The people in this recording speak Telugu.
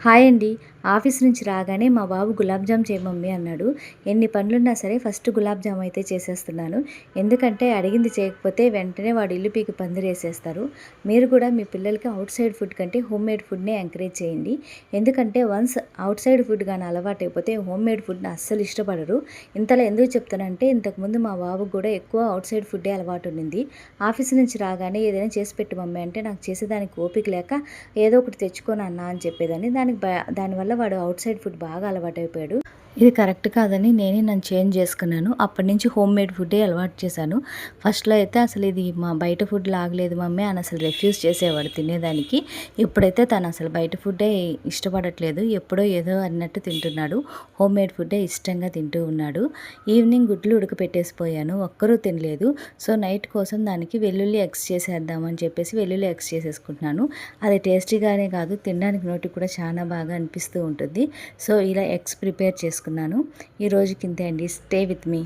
హాయ్ అండి. ఆఫీస్ నుంచి రాగానే మా బాబు గులాబ్ జామ్ చేయి మమ్మీ అన్నాడు. ఎన్ని పనులున్నా సరే ఫస్ట్ గులాబ్ జామ్ అయితే చేసేస్తున్నాను. ఎందుకంటే అడిగింది చేయకపోతే వెంటనే వాడు ఇల్లు పీకి పందిరేసేస్తారు. మీరు కూడా మీ పిల్లలకి ఔట్ సైడ్ ఫుడ్ కంటే హోమ్ మేడ్ ఫుడ్‌నే ఎంకరేజ్ చేయండి. ఎందుకంటే వన్స్ ఔట్ సైడ్ ఫుడ్ గాని అలవాటైపోతే హోమ్ మేడ్ ఫుడ్‌ని అస్సలు ఇష్టపడరు. ఇంతలా ఎందుకు చెప్తానంటే ఇంతకుముందు మా బాబుకి కూడా ఎక్కువ ఔట్ సైడ్ ఫుడ్డే అలవాటు ఉండింది. ఆఫీస్ నుంచి రాగానే ఏదైనా చేసి పెట్టు మమ్మీ అంటే నాకు చేసేదానికి ఓపిక లేక ఏదో ఒకటి తెచ్చుకో నాన్న అని చెప్పేదాన్ని. దానివల్ల వాడు ఔట్ సైడ్ ఫుడ్ బాగా అలవాటైపోయాడు. ఇది కరెక్ట్ కాదని నేనే నన్ను చేంజ్ చేసుకున్నాను. అప్పటినుంచి హోమ్ మేడ్ ఫుడ్డే అలవాటు చేశాను. ఫస్ట్‌లో అయితే అసలు ఇది మా బయట ఫుడ్ లాగలేదు మమ్మీ అని అసలు రిఫ్యూజ్ చేసేవాడు తినేదానికి. ఇప్పుడైతే తను అసలు బయట ఫుడ్డే ఇష్టపడట్లేదు. ఎప్పుడో ఏదో అన్నట్టు తింటున్నాడు. హోమ్ మేడ్ ఫుడ్డే ఇష్టంగా తింటూ ఉన్నాడు. ఈవినింగ్ గుడ్లు ఉడకపెట్టేసిపోయాను. ఒక్కరూ తినలేదు. సో నైట్ కోసం దానికి వెల్లుల్లి ఎగ్స్ చేసేద్దామని చెప్పేసి వెల్లుల్లి ఎగ్స్ చేసేసుకుంటున్నాను. అది టేస్టీగానే కాదు తినడానికి నోటికి కూడా చాలా బాగా అనిపిస్తూ ఉంటుంది. సో ఇలా ఎగ్స్ ప్రిపేర్ చేసుకున్నాను. ఈ రోజుకి ఇంతే అండి. Stay with me.